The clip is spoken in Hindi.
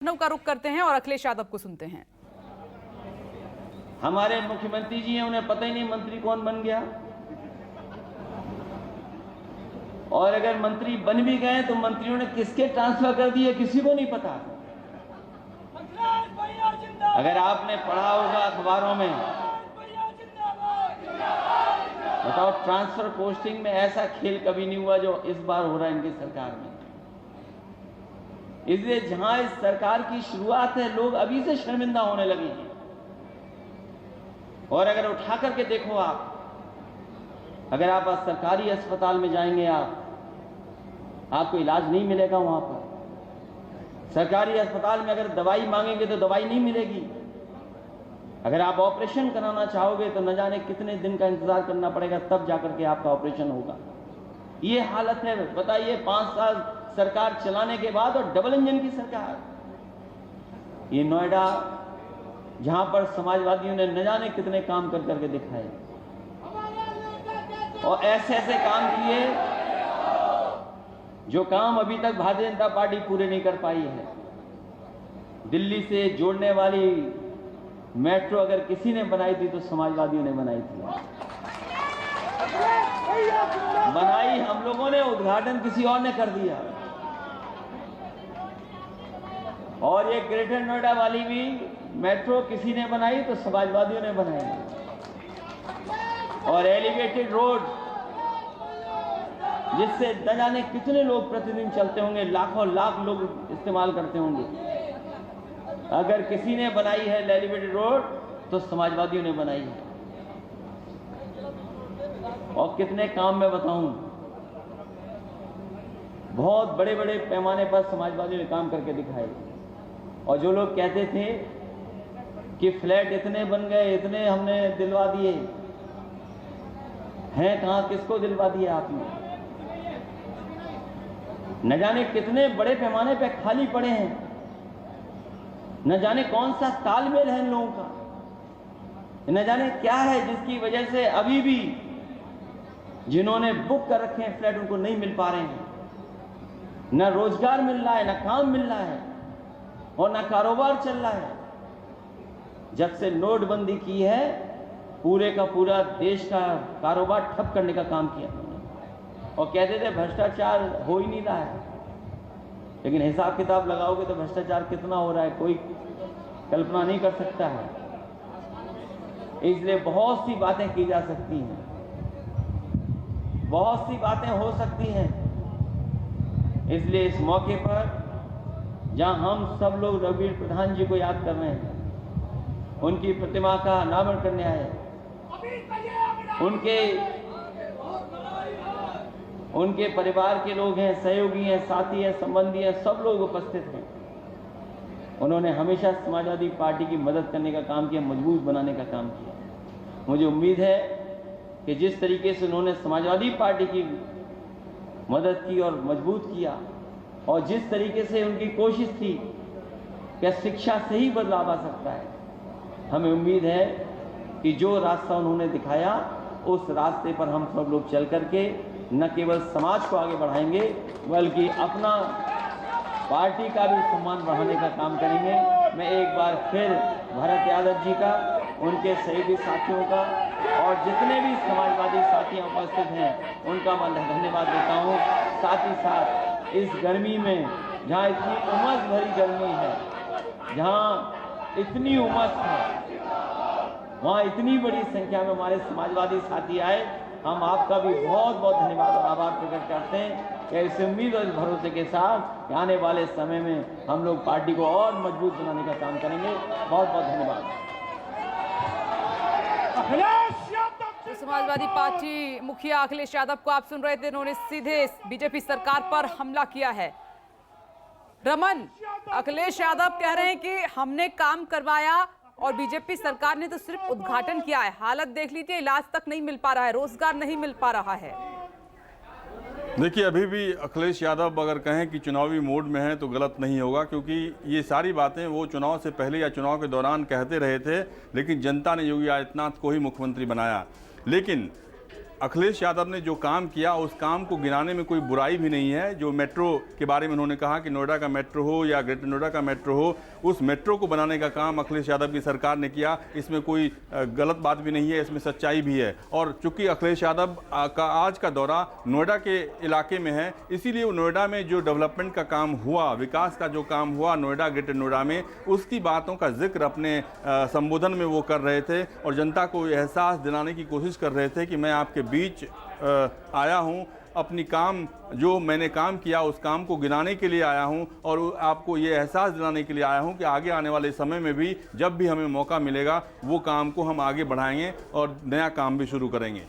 लखनऊ का रुख करते हैं और अखिलेश यादव को सुनते हैं। हमारे मुख्यमंत्री जी हैं, उन्हें पता ही नहीं मंत्री कौन बन गया, और अगर मंत्री बन भी गए तो मंत्रियों ने किसके ट्रांसफर कर दिए किसी को नहीं पता। अगर आपने पढ़ा होगा अखबारों में, बताओ ट्रांसफर पोस्टिंग में ऐसा खेल कभी नहीं हुआ जो इस बार हो रहा है इनकी सरकार में। इसलिए जहां इस सरकार की शुरुआत है, लोग अभी से शर्मिंदा होने लगे हैं। और अगर उठा करके देखो आप, अगर आप सरकारी अस्पताल में जाएंगे, आपको इलाज नहीं मिलेगा वहां पर। सरकारी अस्पताल में अगर दवाई मांगेंगे तो दवाई नहीं मिलेगी। अगर आप ऑपरेशन कराना चाहोगे तो न जाने कितने दिन का इंतजार करना पड़ेगा, तब जाकर के आपका ऑपरेशन होगा। ये हालत है। बताइए, 5 साल सरकार चलाने के बाद, और डबल इंजन की सरकार। ये नोएडा, जहां पर समाजवादियों ने न जाने कितने काम कर करके दिखाए, और ऐसे ऐसे काम किए जो काम अभी तक भारतीय जनता पार्टी पूरे नहीं कर पाई है। दिल्ली से जोड़ने वाली मेट्रो अगर किसी ने बनाई थी तो समाजवादियों ने बनाई थी। बनाई हम लोगों ने, उद्घाटन किसी और ने कर दिया। और ये ग्रेटर नोएडा वाली भी मेट्रो किसी ने बनाई तो समाजवादियों ने बनाई। और एलिवेटेड रोड, जिससे न जाने कितने लोग प्रतिदिन चलते होंगे, लाखों लाख लोग इस्तेमाल करते होंगे। अगर किसी ने बनाई है एलिवेटेड रोड तो समाजवादियों ने बनाई है। और कितने काम मैं बताऊं, बहुत बड़े बड़े पैमाने पर समाजवादियों ने काम करके दिखाए। और जो लोग कहते थे कि फ्लैट इतने बन गए, इतने हमने दिलवा दिए, हैं कहां, किसको दिलवा दिया आपने? न जाने कितने बड़े पैमाने पे खाली पड़े हैं। न जाने कौन सा तालमेल है इन लोगों का, न जाने क्या है जिसकी वजह से अभी भी जिन्होंने बुक कर रखे हैं फ्लैट, उनको नहीं मिल पा रहे हैं। न रोजगार मिल रहा है, न काम मिल रहा है, और न कारोबार चल रहा है। जब से नोटबंदी की है, पूरे का पूरा देश का कारोबार ठप करने का काम किया उन्होंने। और कहते थे भ्रष्टाचार हो ही नहीं रहा है, लेकिन हिसाब किताब लगाओगे तो भ्रष्टाचार कितना हो रहा है कोई कल्पना नहीं कर सकता है। इसलिए बहुत सी बातें की जा सकती हैं, बहुत सी बातें हो सकती हैं। इसलिए इस मौके पर जहां हम सब लोग रघुवीर प्रधान जी को याद कर रहे हैं, उनकी प्रतिमा का अनावरण करने आए, उनके परिवार के लोग हैं, सहयोगी हैं, साथी हैं, संबंधी हैं, सब लोग उपस्थित हैं। उन्होंने हमेशा समाजवादी पार्टी की मदद करने का काम किया, मजबूत बनाने का काम किया। मुझे उम्मीद है कि जिस तरीके से उन्होंने समाजवादी पार्टी की मदद की और मजबूत किया, और जिस तरीके से उनकी कोशिश थी कि शिक्षा से ही बदलाव आ सकता है, हमें उम्मीद है कि जो रास्ता उन्होंने दिखाया, उस रास्ते पर हम सब लोग चल करके न केवल समाज को आगे बढ़ाएंगे, बल्कि अपना पार्टी का भी सम्मान बढ़ाने का काम करेंगे। मैं एक बार फिर भरत यादव जी का, उनके सहयोगी साथियों का, और जितने भी समाजवादी साथी उपस्थित हैं, उनका मैं धन्यवाद देता हूँ। साथ ही साथ इस गर्मी में, जहाँ इतनी उमस भरी गर्मी है, जहाँ इतनी उमस है, वहाँ इतनी बड़ी संख्या में हमारे समाजवादी साथी आए। हम आपका भी बहुत बहुत धन्यवाद और आभार प्रकट करते हैं कि इस उम्मीद और इस भरोसे के साथ आने वाले समय में हम लोग पार्टी को और मजबूत बनाने का काम करेंगे। बहुत बहुत धन्यवाद। तो समाजवादी पार्टी मुखिया अखिलेश यादव को आप सुन रहे थे, उन्होंने सीधे बीजेपी सरकार पर हमला किया है। रमन, अखिलेश यादव कह रहे हैं कि हमने काम करवाया और बीजेपी सरकार ने तो सिर्फ उद्घाटन किया है। हालत देख लीजिए, इलाज तक नहीं मिल पा रहा है, रोजगार नहीं मिल पा रहा है। देखिए, अभी भी अखिलेश यादव अगर कहें कि चुनावी मोड में है तो गलत नहीं होगा, क्योंकि ये सारी बातें वो चुनाव से पहले या चुनाव के दौरान कहते रहे थे, लेकिन जनता ने योगी आदित्यनाथ को ही मुख्यमंत्री बनाया। लेकिन अखिलेश यादव ने जो काम किया उस काम को गिनाने में कोई बुराई भी नहीं है। जो मेट्रो के बारे में उन्होंने कहा कि नोएडा का मेट्रो हो या ग्रेटर नोएडा का मेट्रो हो, उस मेट्रो को बनाने का काम अखिलेश यादव की सरकार ने किया। इसमें कोई गलत बात भी नहीं है, इसमें सच्चाई भी है। और चूंकि अखिलेश यादव का आज का दौरा नोएडा के इलाके में है, इसीलिए नोएडा में जो डेवलपमेंट का काम हुआ, विकास का जो काम हुआ नोएडा ग्रेटर नोएडा में, उसकी बातों का जिक्र अपने संबोधन में वो कर रहे थे और जनता को एहसास दिलाने की कोशिश कर रहे थे कि मैं आपके बीच आया हूं, अपनी काम जो मैंने काम किया उस काम को गिनाने के लिए आया हूं और आपको ये एहसास दिलाने के लिए आया हूं कि आगे आने वाले समय में भी जब भी हमें मौका मिलेगा वो काम को हम आगे बढ़ाएंगे और नया काम भी शुरू करेंगे।